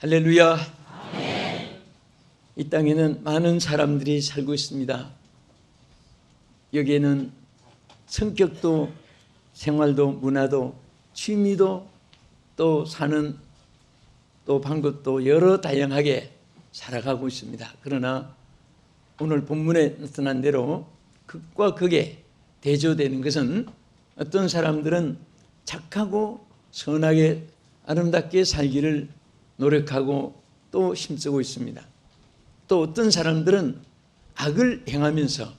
할렐루야. 아멘. 이 땅에는 많은 사람들이 살고 있습니다. 여기에는 성격도 생활도 문화도 취미도 또 사는 또 방법도 여러 다양하게 살아가고 있습니다. 그러나 오늘 본문에 나타난 대로 극과 극에 대조되는 것은 어떤 사람들은 착하고 선하게 아름답게 살기를 노력하고 또 힘쓰고 있습니다. 또 어떤 사람들은 악을 행하면서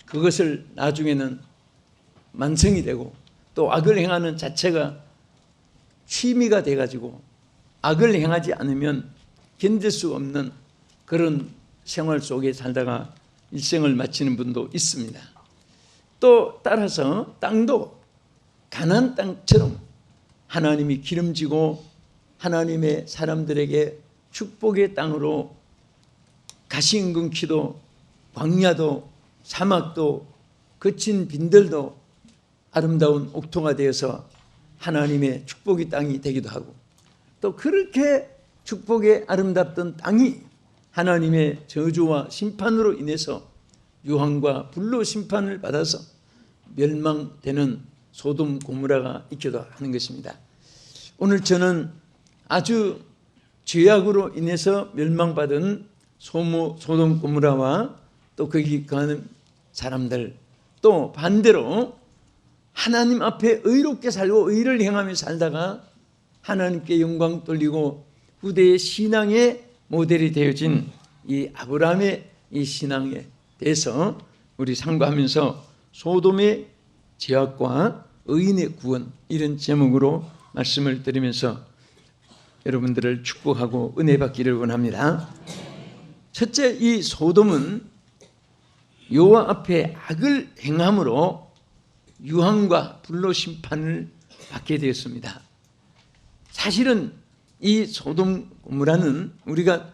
그것을 나중에는 만성이 되고 또 악을 행하는 자체가 취미가 돼가지고 악을 행하지 않으면 견딜 수 없는 그런 생활 속에 살다가 일생을 마치는 분도 있습니다. 또 따라서 땅도 가나안 땅처럼 하나님이 기름지고 하나님의 사람들에게 축복의 땅으로 가시응금키도 광야도 사막도 거친 빈들도 아름다운 옥토가 되어서 하나님의 축복의 땅이 되기도 하고 또 그렇게 축복의 아름답던 땅이 하나님의 저주와 심판으로 인해서 유황과 불로 심판을 받아서 멸망되는 소돔 고모라가 있기도 하는 것입니다. 오늘 저는 아주 죄악으로 인해서 멸망받은 소돔 고모라와 또 거기 가는 사람들, 또 반대로 하나님 앞에 의롭게 살고 의를 행하며 살다가 하나님께 영광 돌리고 후대의 신앙의 모델이 되어진 이 아브라함의 이 신앙에 대해서 우리 상고하면서 소돔의 죄악과 의인의 구원, 이런 제목으로 말씀을 드리면서 여러분들을 축복하고 은혜 받기를 원합니다. 첫째, 이 소돔은 여호와 앞에 악을 행함으로 유황과 불로 심판을 받게 되었습니다. 사실은 이 소돔 고모라는 우리가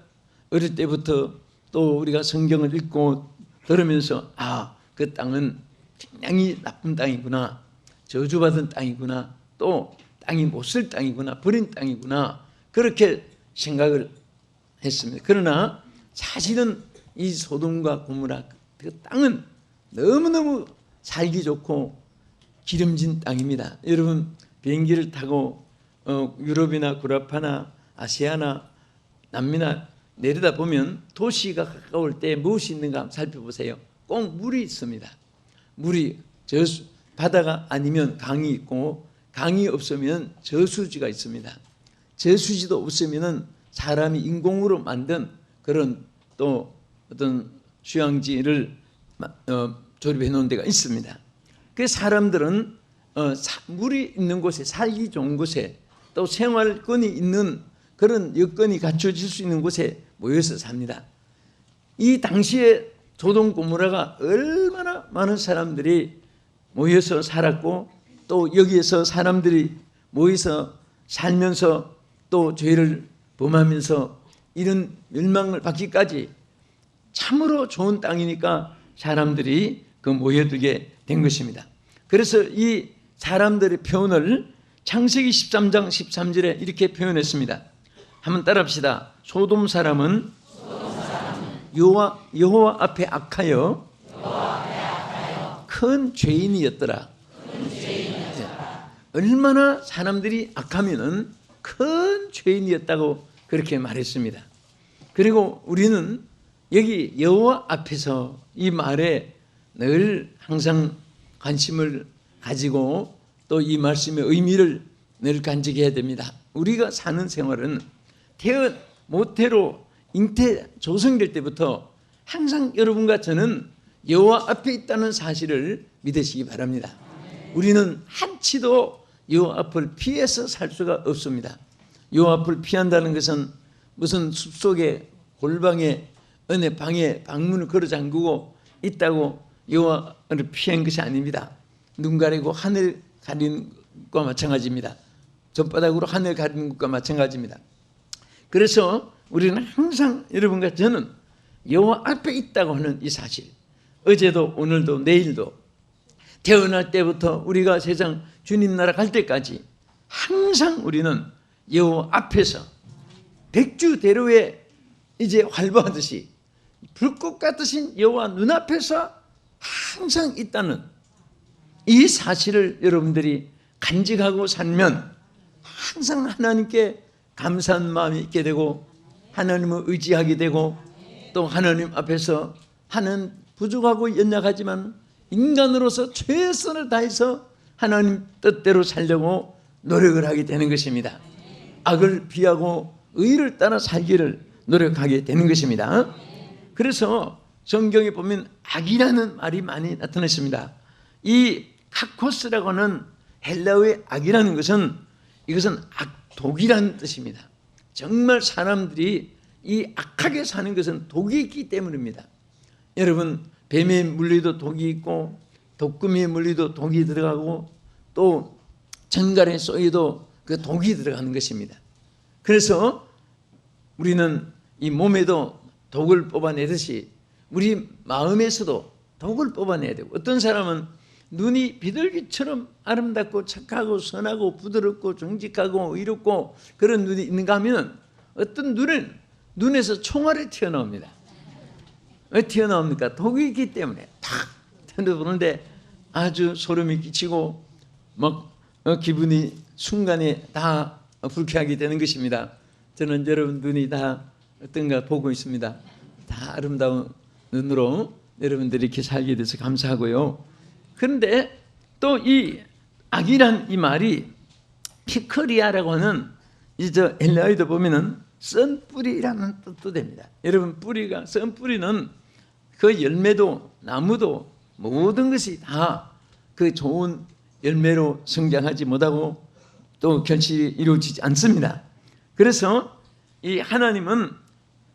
어릴 때부터 또 우리가 성경을 읽고 들으면서 그 땅은 굉장히 나쁜 땅이구나, 저주받은 땅이구나, 또 땅이 못쓸 땅이구나, 버린 땅이구나, 그렇게 생각을 했습니다. 그러나 사실은 이 소돔과 고모라 그 땅은 너무너무 살기 좋고 기름진 땅입니다. 여러분 비행기를 타고 유럽이나 구라파나 아시아나 남미나 내려다 보면 도시가 가까울 때 무엇이 있는가 한번 살펴보세요. 꼭 물이 있습니다. 물이 바다가 아니면 강이 있고 강이 없으면 저수지가 있습니다. 저수지도 없으면 사람이 인공으로 만든 그런 또 어떤 휴양지를 조립해 놓은 데가 있습니다. 그 사람들은 물이 있는 곳에, 살기 좋은 곳에, 또 생활권이 있는 그런 여건이 갖춰질 수 있는 곳에 모여서 삽니다. 이 당시에 소돔 고모라가 얼마나 많은 사람들이 모여서 살았고 또 여기에서 사람들이 모여서 살면서 또 죄를 범하면서 이런 멸망을 받기까지 참으로 좋은 땅이니까 사람들이 그 모여들게 된 것입니다. 그래서 이 사람들의 표현을 창세기 13장 13절에 이렇게 표현했습니다. 한번 따라합시다. 소돔 사람은 여호와 앞에 악하여 큰 죄인이었더라. 얼마나 사람들이 악하면은 큰 죄인이었다고 그렇게 말했습니다. 그리고 우리는 여기 여호와 앞에서 이 말에 늘 항상 관심을 가지고 또 이 말씀의 의미를 늘 간직해야 됩니다. 우리가 사는 생활은 모태로 잉태 조성될 때부터 항상 여러분과 저는 여호와 앞에 있다는 사실을 믿으시기 바랍니다. 우리는 한치도 여호와 앞을 피해서 살 수가 없습니다. 여호와 앞을 피한다는 것은 무슨 숲속에 골방에 어느 방에 방문을 걸어 잠그고 있다고 여호와를 피한 것이 아닙니다. 눈 가리고 하늘 가리는 것과 마찬가지입니다. 손바닥으로 하늘 가리는 것과 마찬가지입니다. 그래서 우리는 항상 여러분과 저는 여호와 앞에 있다고 하는 이 사실, 어제도 오늘도 내일도 태어날 때부터 우리가 세상 주님 나라 갈 때까지 항상 우리는 여호와 앞에서 백주대로에 이제 활보하듯이 불꽃 같으신 여호와 눈앞에서 항상 있다는 이 사실을 여러분들이 간직하고 살면 항상 하나님께 감사한 마음이 있게 되고 하나님을 의지하게 되고 또 하나님 앞에서 하는 부족하고 연약하지만 인간으로서 최선을 다해서 하나님 뜻대로 살려고 노력을 하게 되는 것입니다. 악을 피하고 의를 따라 살기를 노력하게 되는 것입니다. 그래서 성경에 보면 악이라는 말이 많이 나타났습니다. 이 카코스라고 하는 헬라어의 악이라는 것은 이것은 악독이라는 뜻입니다. 정말 사람들이 이 악하게 사는 것은 독이 있기 때문입니다. 여러분, 뱀에 물리도 독이 있고 독금에 물리도 독이 들어가고 또 전갈에 쏘여도 그 독이 들어가는 것입니다. 그래서 우리는 이 몸에도 독을 뽑아내듯이 우리 마음에서도 독을 뽑아내야 되고, 어떤 사람은 눈이 비둘기처럼 아름답고 착하고 선하고 부드럽고 정직하고 의롭고 그런 눈이 있는가 하면 어떤 눈에서 총알이 튀어나옵니다. 왜 튀어나옵니까? 독이 있기 때문에 탁 튀어나오는데 아주 소름이 끼치고 막 기분이 순간에 다 불쾌하게 되는 것입니다. 저는 여러분 눈이 다 어떤가 보고 있습니다. 다 아름다운 눈으로 여러분들이 이렇게 살게 돼서 감사하고요. 그런데 또 이 악이란 이 말이 피커리아라고 하는 저 헬라어에도 보면은 썬뿌리라는 뜻도 됩니다. 여러분, 뿌리가, 썬뿌리는 그 열매도 나무도 모든 것이 다 그 좋은 열매로 성장하지 못하고 또 결실이 이루어지지 않습니다. 그래서 이 하나님은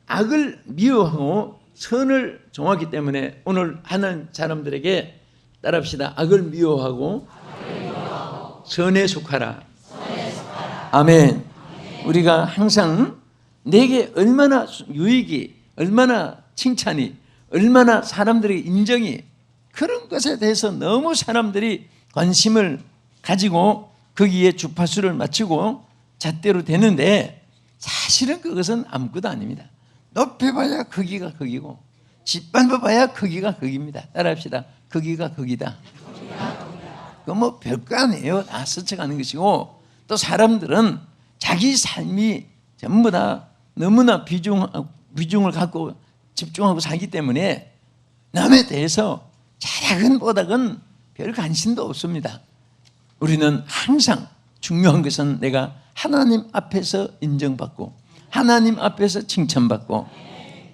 악을 미워하고 선을 좋아하기 때문에 오늘 하나님 사람들에게 따라합시다. 악을 미워하고 선에 속하라. 아멘. 우리가 항상 내게 얼마나 유익이, 얼마나 칭찬이, 얼마나 사람들의 인정이, 그런 것에 대해서 너무 사람들이 관심을 가지고 거기에 주파수를 맞추고 잣대로 되는데 사실은 그것은 아무것도 아닙니다. 높여봐야 거기가 거기고 짓밟아봐야 거기가 거기입니다. 따라합시다. 거기가 거기다. 그 뭐 별거 아니에요. 다 스쳐가는 것이고, 또 사람들은 자기 삶이 전부 다 너무나 비중을 갖고 집중하고 살기 때문에 남에 대해서 잘하건 못하건 별 관심도 없습니다. 우리는 항상 중요한 것은 내가 하나님 앞에서 인정받고 하나님 앞에서 칭찬받고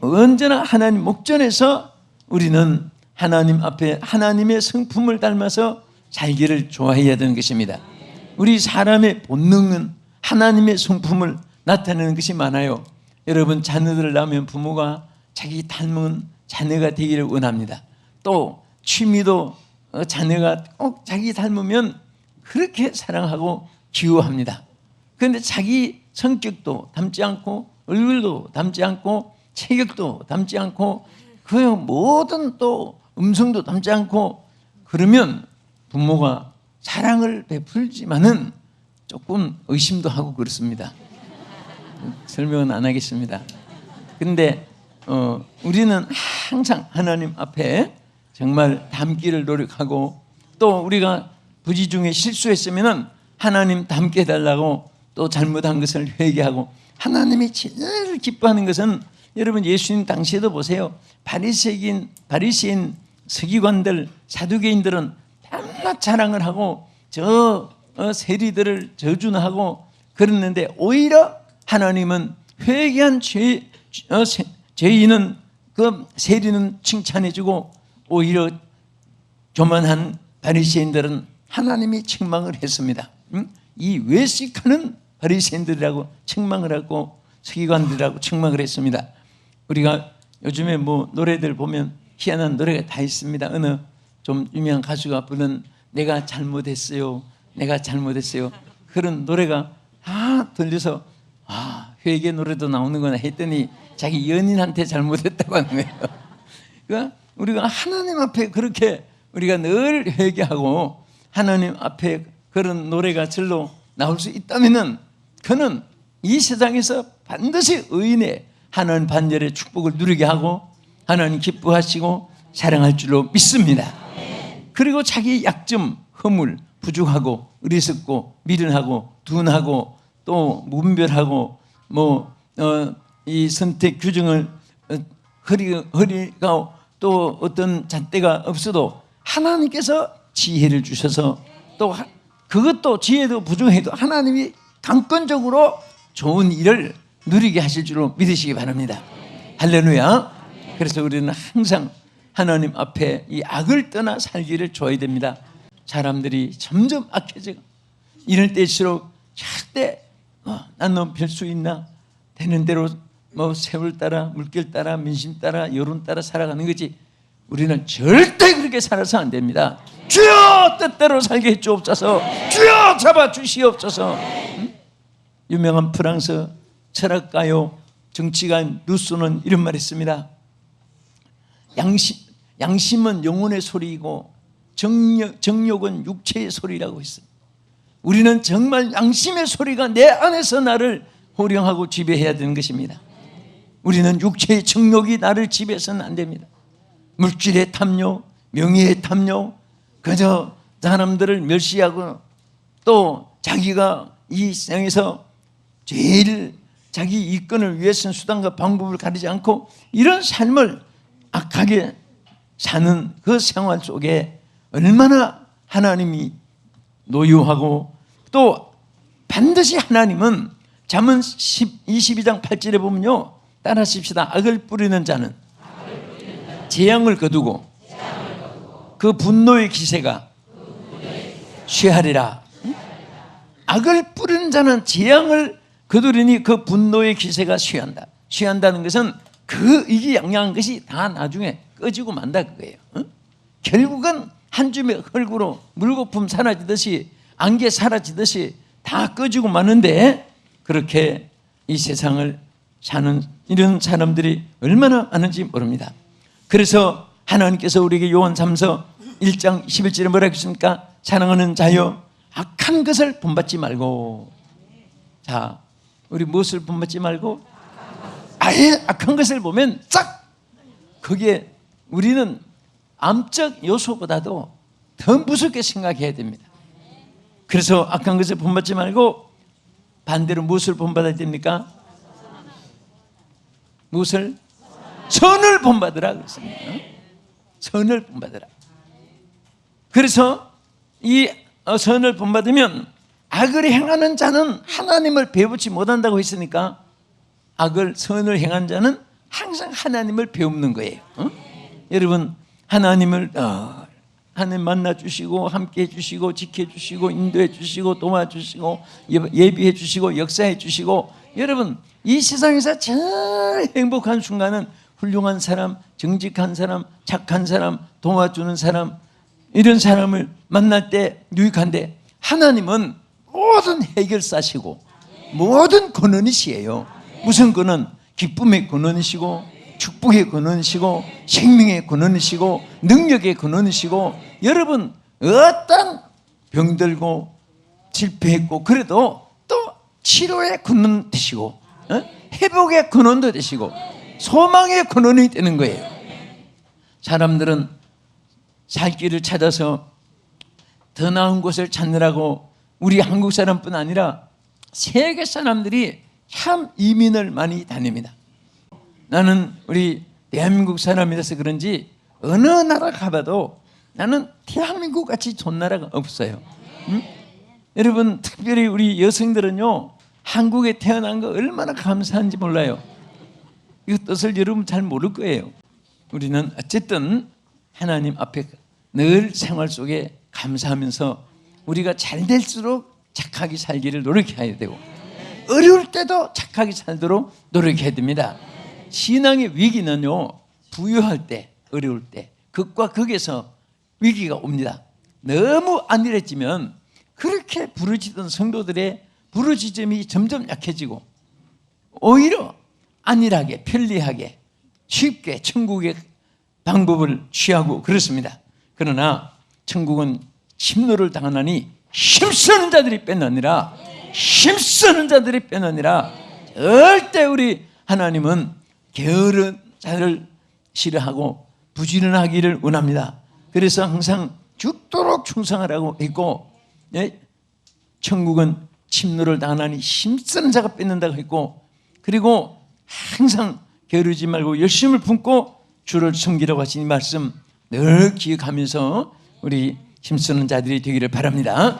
언제나 하나님 목전에서 우리는 하나님 앞에 하나님의 성품을 닮아서 살기를 좋아해야 되는 것입니다. 우리 사람의 본능은 하나님의 성품을 나타내는 것이 많아요. 여러분, 자녀들을 낳으면 부모가 자기 닮은 자녀가 되기를 원합니다. 또 취미도 자녀가 꼭 자기 닮으면 그렇게 사랑하고 기호합니다. 그런데 자기 성격도 닮지 않고 얼굴도 닮지 않고 체격도 닮지 않고 그 모든 또 음성도 닮지 않고 그러면 부모가 사랑을 베풀지만은 조금 의심도 하고 그렇습니다. 설명은 안 하겠습니다. 그런데 우리는 항상 하나님 앞에 정말 닮기를 노력하고, 또 우리가 부지 중에 실수했으면 하나님 닮게 해달라고 또 잘못한 것을 회개하고, 하나님이 제일 기뻐하는 것은 여러분 예수님 당시에도 보세요. 바리새인 서기관들 사두개인들은 밤낮 자랑을 하고 저 세리들을 저주하고 그랬는데 오히려 하나님은 회개한 죄인은 그 세리는 칭찬해주고 오히려 교만한 바리새인들은 하나님이 책망을 했습니다. 이 외식하는 바리새인들이라고 책망을 하고 서기관들이라고 책망을 했습니다. 우리가 요즘에 뭐 노래들 보면 희한한 노래가 다 있습니다. 어느 좀 유명한 가수가 부른 내가 잘못했어요, 내가 잘못했어요, 그런 노래가 다 들려서 회개 노래도 나오는구나 했더니 자기 연인한테 잘못했다고 하는 거예요. 그러니까 우리가 하나님 앞에 그렇게 우리가 늘 회개하고 하나님 앞에 그런 노래가 절로 나올 수 있다면은 그는 이 세상에서 반드시 의인의 하나님 반열의 축복을 누리게 하고 하나님 기뻐하시고 사랑할 줄로 믿습니다. 그리고 자기 약점, 허물, 부족하고 어리석고 미련하고 둔하고 또 무분별하고 이 선택 규정을 허리가 또 어떤 잣대가 없어도 하나님께서 지혜를 주셔서 또 그것도 지혜도 부족해도 하나님이 강권적으로 좋은 일을 누리게 하실 줄로 믿으시기 바랍니다. 할렐루야. 그래서 우리는 항상 하나님 앞에 이 악을 떠나 살기를 줘야 됩니다. 사람들이 점점 악해지고 이럴 때일수록 절대 난 너 별 수 있나? 되는 대로 세월 따라 물결 따라 민심 따라 여론 따라 살아가는 거지 우리는 절대 그렇게 살아서 안 됩니다. 주여 뜻대로 살게 해주옵소서. 주여 잡아주시옵소서. 유명한 프랑스 철학가요 정치가인 루소는 이런 말을 했습니다. 양심은 영혼의 소리이고 정욕은 육체의 소리라고 했습니다. 우리는 정말 양심의 소리가 내 안에서 나를 호령하고 지배해야 되는 것입니다. 우리는 육체의 정욕이 나를 지배해서는 안 됩니다. 물질의 탐욕, 명예의 탐욕, 그저 사람들을 멸시하고 또 자기가 이 세상에서 제일 자기 이권을 위해서는 수단과 방법을 가리지 않고 이런 삶을 악하게 사는 그 생활 속에 얼마나 하나님이 노여하고 또 반드시 하나님은 잠언 22장 8절에 보면요 따라 하십시다. 악을 뿌리는 자는 재앙을 거두고 그 분노의 기세가 취하리라. 악을 뿌리는 자는 재앙을 거두리니 그 분노의 기세가 취한다는 것은 그 이기양양한 것이 다 나중에 꺼지고 만다 그거예요. 결국은 한 줌의 흙으로 물거품 사라지듯이 안개 사라지듯이 다 꺼지고 마는데 그렇게 이 세상을 사는 이런 사람들이 얼마나 많은지 모릅니다. 그래서 하나님께서 우리에게 요한 3서 1장 11절에 뭐라고 했습니까? 사랑하는 자여 악한 것을 본받지 말고. 자, 우리 무엇을 본받지 말고? 아예 악한 것을 보면 싹 거기에 우리는 암적 요소보다도 더 무섭게 생각해야 됩니다. 그래서 악한 것을 본받지 말고 반대로 무엇을 본받아야 됩니까? 무엇을? 선을 본받으라 그랬습니다. 선을 본받으라. 그래서 이 선을 본받으면 악을 행하는 자는 하나님을 배우지 못한다고 했으니까 선을 행한 자는 항상 하나님을 배우는 거예요. 여러분 하나님을 하나님 만나주시고 함께해 주시고 지켜주시고 인도해 주시고 도와주시고 예비해 주시고 역사해 주시고 여러분 이 세상에서 제일 행복한 순간은 훌륭한 사람, 정직한 사람, 착한 사람, 도와주는 사람 이런 사람을 만날 때 유익한데 하나님은 모든 해결사시고 모든 근원이시에요. 무슨 근원? 기쁨의 근원이시고 축복의 근원이시고 생명의 근원이시고 능력의 근원이시고 여러분 어떤 병들고 실패했고 그래도 또 치료의 근원 되시고 회복의 근원도 되시고 소망의 근원이 되는 거예요. 사람들은 살 길을 찾아서 더 나은 곳을 찾느라고 우리 한국 사람뿐 아니라 세계 사람들이 참 이민을 많이 다닙니다. 나는 우리 대한민국 사람이라서 그런지 어느 나라 가봐도 나는 대한민국 같이 좋은 나라가 없어요. 응? 여러분 특별히 우리 여성들은요 한국에 태어난 거 얼마나 감사한지 몰라요. 이 뜻을 여러분 잘 모를 거예요. 우리는 어쨌든 하나님 앞에 늘 생활 속에 감사하면서 우리가 잘 될수록 착하게 살기를 노력해야 되고 어려울 때도 착하게 살도록 노력해야 됩니다. 신앙의 위기는요 부유할 때 어려울 때 극과 극에서 위기가 옵니다. 너무 안일해지면 그렇게 부르짖던 성도들의 부르짖음이 점점 약해지고 오히려 안일하게 편리하게 쉽게 천국의 방법을 취하고 그렇습니다. 그러나 천국은 침노를 당하나니 힘쓰는 자들이 뺏느니라. 힘쓰는 자들이 빼느니라. 절대 우리 하나님은 게으른 자를 싫어하고 부지런하기를 원합니다. 그래서 항상 죽도록 충성하라고 했고, 천국은 침노를 당하니 힘쓰는 자가 뺏는다고 했고, 그리고 항상 게으르지 말고 열심을 품고 주를 섬기라고 하신 이 말씀 늘 기억하면서 우리 힘쓰는 자들이 되기를 바랍니다.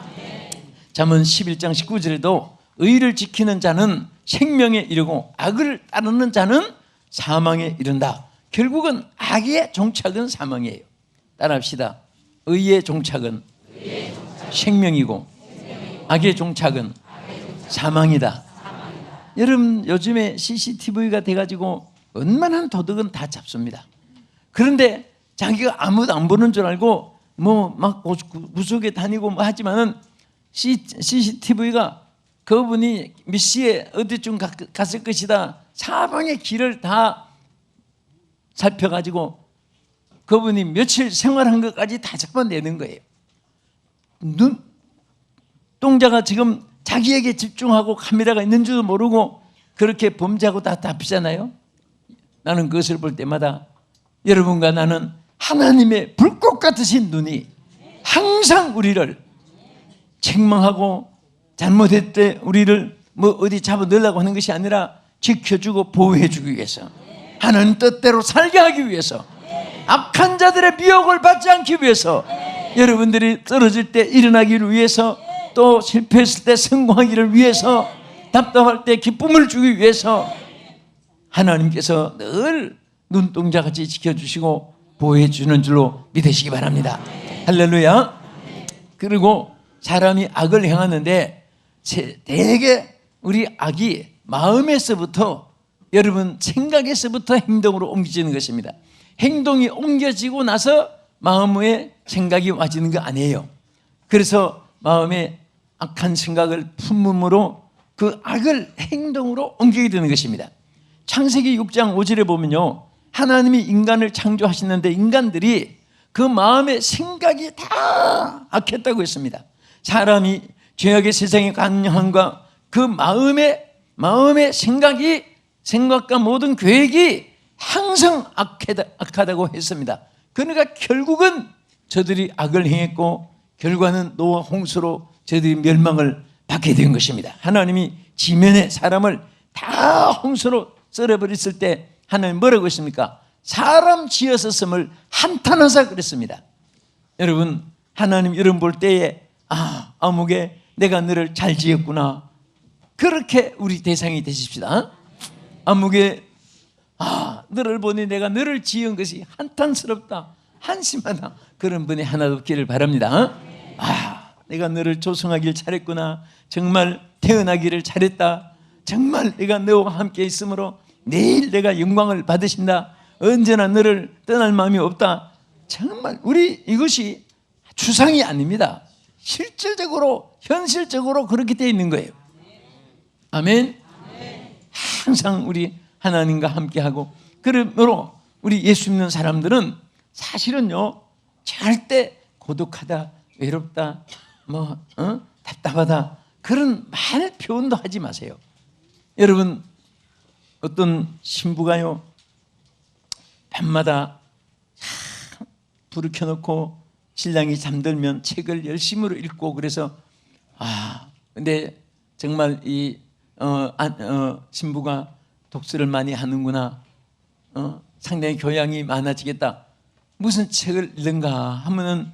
잠언 11장 19절에도 의를 지키는 자는 생명에 이르고 악을 따르는 자는 사망에 이른다. 결국은 악의 종착은 사망이에요. 따라합시다. 의의 종착은 생명이고 악의 종착은 사망이다. 여러분, 요즘에 CCTV가 돼가지고 웬만한 도둑은 다 잡습니다. 그런데 자기가 아무도 안 보는 줄 알고 뭐 막 구석에 다니고 뭐 하지만은 CCTV가 그분이 몇 시에 어디쯤 갔을 것이다, 사방의 길을 다 살펴가지고 그분이 며칠 생활한 것까지 다 잡아내는 거예요. 눈동자가 지금 자기에게 집중하고 카메라가 있는 줄도 모르고 그렇게 범죄하고 다 잡히잖아요. 나는 그것을 볼 때마다 여러분과 나는 하나님의 불꽃 같으신 눈이 항상 우리를 책망하고 잘못했을 때 우리를 뭐 어디 잡아넣으려고 하는 것이 아니라 지켜주고 보호해주기 위해서, 하나님 뜻대로 살게 하기 위해서, 악한 자들의 미혹을 받지 않기 위해서, 여러분들이 떨어질 때 일어나기를 위해서, 또 실패했을 때 성공하기를 위해서, 답답할 때 기쁨을 주기 위해서 하나님께서 늘 눈동자같이 지켜주시고 보호해주는 줄로 믿으시기 바랍니다. 할렐루야. 그리고 사람이 악을 행하는데 대개 우리 악이 마음에서부터, 여러분 생각에서부터 행동으로 옮겨지는 것입니다. 행동이 옮겨지고 나서 마음에 생각이 와지는 거 아니에요. 그래서 마음에 악한 생각을 품음으로 그 악을 행동으로 옮기게 되는 것입니다. 창세기 6장 5절에 보면요, 하나님이 인간을 창조하시는데 인간들이 그 마음의 생각이 다 악했다고 했습니다. 사람이 죄악의 세상에 관여함과 그 마음의 생각과 모든 계획이 항상 악하다고 했습니다. 그러니까 결국은 저들이 악을 행했고 결과는 노아 홍수로 저들이 멸망을 받게 된 것입니다. 하나님이 지면에 사람을 다 홍수로 썰어버렸을 때 하나님 뭐라고 했습니까? 사람 지어서 섬을 한탄하사 그랬습니다. 여러분, 하나님 여러분 볼 때에 아무개 내가 너를 잘 지었구나, 그렇게 우리 대상이 되십시다. 아무개 너를 보니 내가 너를 지은 것이 한탄스럽다, 한심하다, 그런 분이 하나도 없기를 바랍니다. 내가 너를 조성하길 잘했구나, 정말 태어나기를 잘했다, 정말 내가 너와 함께 있으므로 내일 내가 영광을 받으신다, 언제나 너를 떠날 마음이 없다. 정말 우리 이것이 추상이 아닙니다. 실질적으로 현실적으로 그렇게 되어 있는 거예요. 아멘. 항상 우리 하나님과 함께하고, 그러므로 우리 예수 믿는 사람들은 사실은요 절대 고독하다, 외롭다, 답답하다 그런 말 표현도 하지 마세요. 여러분, 어떤 신부가요 밤마다 불을 켜놓고 신랑이 잠들면 책을 열심으로 읽고, 그래서 근데 정말 이 신부가 독서를 많이 하는구나, 상당히 교양이 많아지겠다, 무슨 책을 읽는가 하면은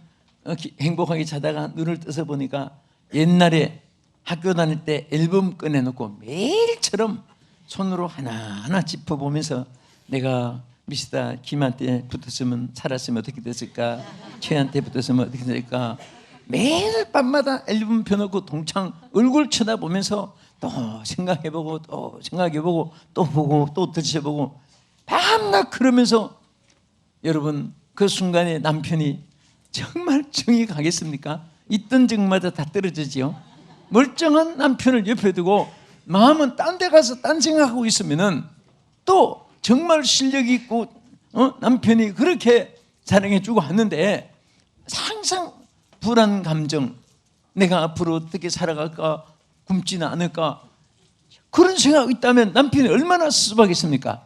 행복하게 자다가 눈을 떠서 보니까 옛날에 학교 다닐 때 앨범 꺼내놓고 매일처럼 손으로 하나하나 짚어보면서 내가 미스터 김한테 붙었으면 살았으면 어떻게 됐을까, 최한테 붙었으면 어떻게 됐을까, 매일 밤마다 앨범 펴놓고 동창 얼굴 쳐다보면서 또 생각해보고 또 생각해보고 또 보고 또 드셔보고 밤낮 그러면서, 여러분 그 순간에 남편이 정말 정이 가겠습니까? 있던 적마다 다 떨어지지요. 멀쩡한 남편을 옆에 두고 마음은 딴 데 가서 딴 생각하고 있으면은 또 정말 실력이 있고 남편이 그렇게 사랑해 주고 하는데 항상 불안 감정, 내가 앞으로 어떻게 살아갈까, 굶지는 않을까? 그런 생각이 있다면 남편이 얼마나 섭섭하겠습니까?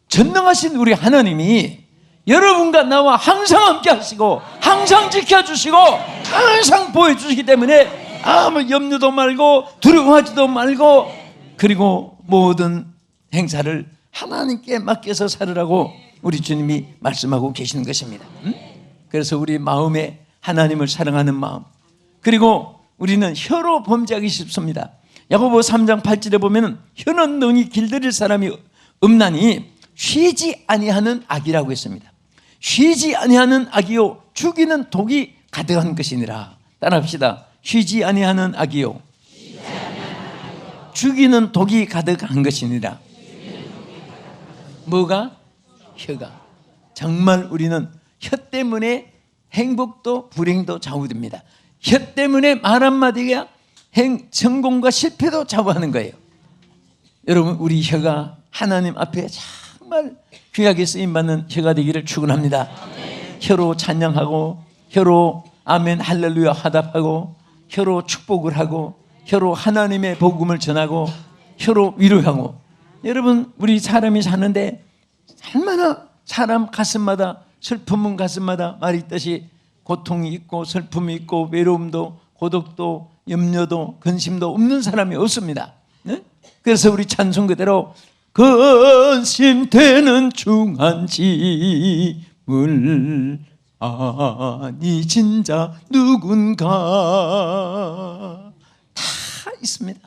전능하신 우리 하나님이 여러분과 나와 항상 함께 하시고 항상 지켜주시고 항상 보여주시기 때문에 아무 염려도 말고 두려워하지도 말고, 그리고 모든 행사를 하나님께 맡겨서 살으라고 우리 주님이 말씀하고 계시는 것입니다. 그래서 우리 마음에 하나님을 사랑하는 마음, 그리고 우리는 혀로 범죄하기 쉽습니다. 야고보 3장 8절에 보면 혀는 능히 길들일 사람이 없나니 쉬지 아니하는 악이라고 했습니다. 쉬지 아니하는 악이요 죽이는 독이 가득한 것이니라. 따라합시다. 쉬지 아니하는 악이요 죽이는 독이 가득한 것이니라. 뭐가? 혀가. 정말 우리는 혀 때문에 행복도 불행도 좌우됩니다. 혀 때문에 말 한마디가 성공과 실패도 좌우하는 거예요. 여러분, 우리 혀가 하나님 앞에 정말 귀하게 쓰임받는 혀가 되기를 축원합니다. 혀로 찬양하고, 혀로 아멘 할렐루야 화답하고, 혀로 축복을 하고, 혀로 하나님의 복음을 전하고, 혀로 위로하고. 여러분, 우리 사람이 사는데 얼마나 사람 가슴마다, 슬픔은 가슴마다 말이 있듯이 고통이 있고 슬픔이 있고 외로움도 고독도 염려도 근심도 없는 사람이 없습니다. 네? 그래서 우리 찬송 그대로 근심되는 중한 짐을 아니 진짜 누군가 다 있습니다.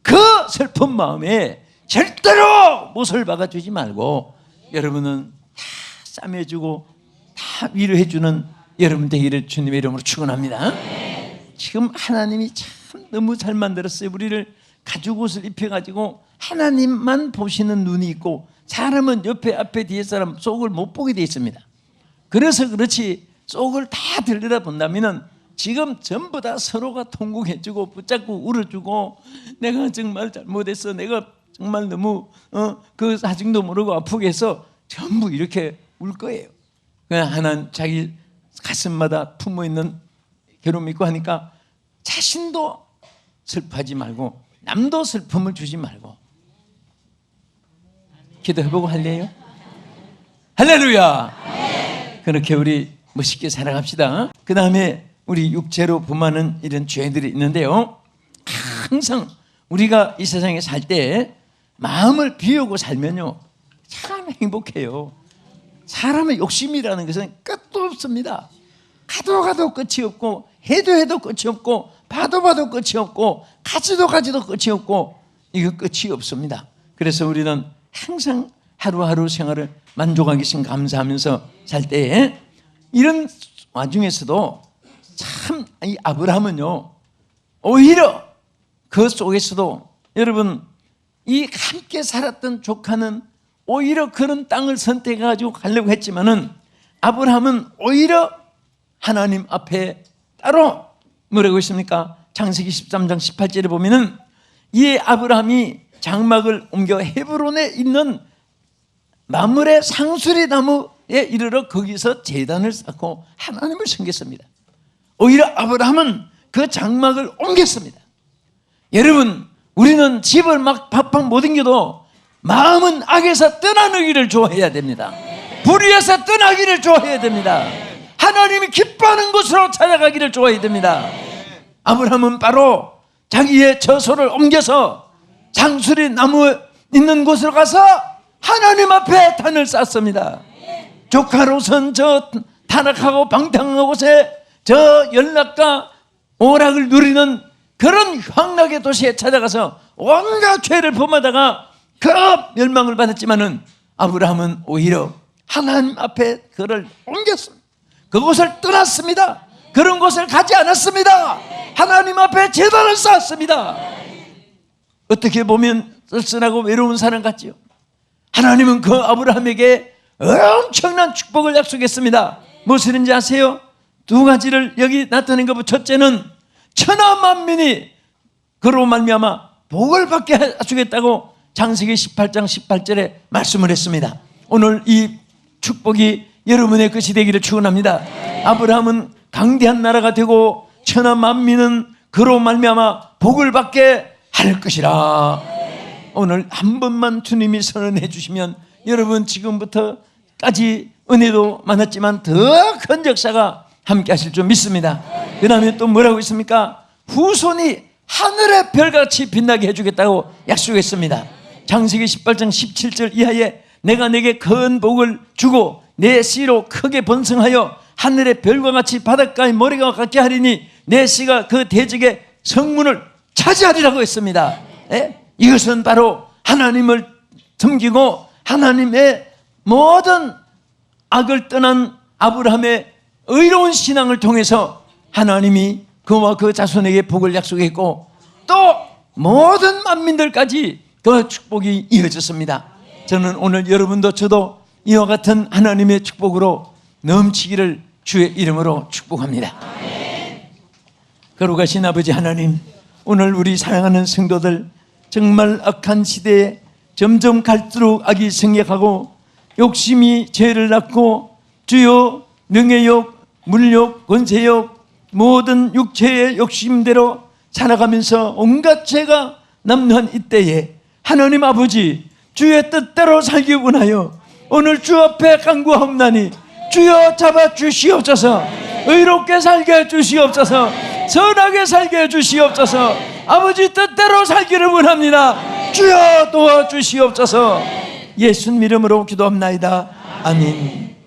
그 슬픈 마음에 절대로 못을 박아주지 말고 여러분은 다 싸매주고 다 위로해주는 여러분 되기를 주님의 이름으로 축원합니다. 지금 하나님이 참 너무 잘 만들었어요. 우리를 가죽 옷을 입혀가지고 하나님만 보시는 눈이 있고 사람은 옆에 앞에 뒤에 사람 속을 못 보게 돼 있습니다. 그래서 그렇지 속을 다 들여다본다면 지금 전부 다 서로가 통곡해주고 붙잡고 울어주고 내가 정말 잘못했어, 내가 정말 너무 그 사정도 모르고 아프게 해서 전부 이렇게 울 거예요. 그냥 하나는 자기 가슴마다 품어있는 괴로움이 있고 하니까 자신도 슬퍼하지 말고 남도 슬픔을 주지 말고 기도해보고 할래요? 할렐루야! 그렇게 우리 멋있게 살아갑시다. 그 다음에 우리 육체로 범하는 이런 죄들이 있는데요, 항상 우리가 이 세상에 살 때 마음을 비우고 살면요 참 행복해요. 사람의 욕심이라는 것은 끝도 없습니다. 가도 끝이 없고 해도 끝이 없고 봐도 끝이 없고 가지도 끝이 없고 이거 끝이 없습니다. 그래서 우리는 항상 하루하루 생활을 만족하기 심 감사하면서 살 때 이런 와중에서도 참 이 아브라함은요 오히려 그 속에서도 여러분 이 함께 살았던 조카는 오히려 그런 땅을 선택해가지고 가려고 했지만은 아브라함은 오히려 하나님 앞에 따로 뭐라고 했습니까? 창세기 13장 18절에 보면은 이 아브라함이 장막을 옮겨 헤브론에 있는 마므레 상수리 나무에 이르러 거기서 제단을 쌓고 하나님을 섬겼습니다. 오히려 아브라함은 그 장막을 옮겼습니다. 여러분, 우리는 집을 막 팍팍 못 옮겨도 마음은 악에서 떠나기를 좋아해야 됩니다. 불의에서 떠나기를 좋아해야 됩니다. 하나님이 기뻐하는 곳으로 찾아가기를 좋아해야 됩니다. 아브라함은 바로 자기의 처소를 옮겨서 장수리 나무 있는 곳으로 가서 하나님 앞에 단을 쌓습니다. 조카로선 저 타락하고 방탕한 곳에 저 연락과 오락을 누리는 그런 황락의 도시에 찾아가서 온갖 죄를 범하다가 그 멸망을 받았지만은 아브라함은 오히려 하나님 앞에 그를 옮겼습니다. 그곳을 떠났습니다. 그런 곳을 가지 않았습니다. 하나님 앞에 제단을 쌓았습니다. 어떻게 보면 쓸쓸하고 외로운 사람 같지요. 하나님은 그 아브라함에게 엄청난 축복을 약속했습니다. 무엇인지 아세요? 두 가지를 여기 나타낸 것. 첫째는 천하 만민이 그로 말미암아 복을 받게 하시겠다고 창세기 18장 18절에 말씀을 했습니다. 오늘 이 축복이 여러분의 것이 되기를 축원합니다. 아브라함은 강대한 나라가 되고 천하 만민은 그로 말미암아 복을 받게 할 것이라. 오늘 한 번만 주님이 선언해 주시면 여러분 지금부터까지 은혜도 많았지만 더 큰 역사가 함께 하실 줄 믿습니다. 그 다음에 또 뭐라고 있습니까? 후손이 하늘의 별같이 빛나게 해주겠다고 약속했습니다. 창세기 18장 17절 이하에 내가 내게 큰 복을 주고 내 씨로 크게 번성하여 하늘의 별과 같이 바닷가의 모래가 같게 하리니 내 씨가 그 대적의 성문을 차지하리라고 했습니다. 예? 이것은 바로 하나님을 섬기고 하나님의 모든 악을 떠난 아브라함의 의로운 신앙을 통해서 하나님이 그와 그 자손에게 복을 약속했고 또 모든 만민들까지 그 축복이 이어졌습니다. 저는 오늘 여러분도 저도 이와 같은 하나님의 축복으로 넘치기를 주의 이름으로 축복합니다. 거룩하신 아버지 하나님, 오늘 우리 사랑하는 성도들 정말 악한 시대에 점점 갈수록 악이 생겨가고 욕심이 죄를 낳고 주요 명예욕, 물욕, 권세욕 모든 육체의 욕심대로 살아가면서 온갖 죄가 남루한 이때에 하나님 아버지 주의 뜻대로 살기 원하여 오늘 주 앞에 간구하옵나니 주여 잡아주시옵소서. 의롭게 살게 해주시옵소서. 선하게 살게 해주시옵소서. 아버지 뜻대로 살기를 원합니다. 주여 도와주시옵소서. 예수님 이름으로 기도합나이다. 아멘.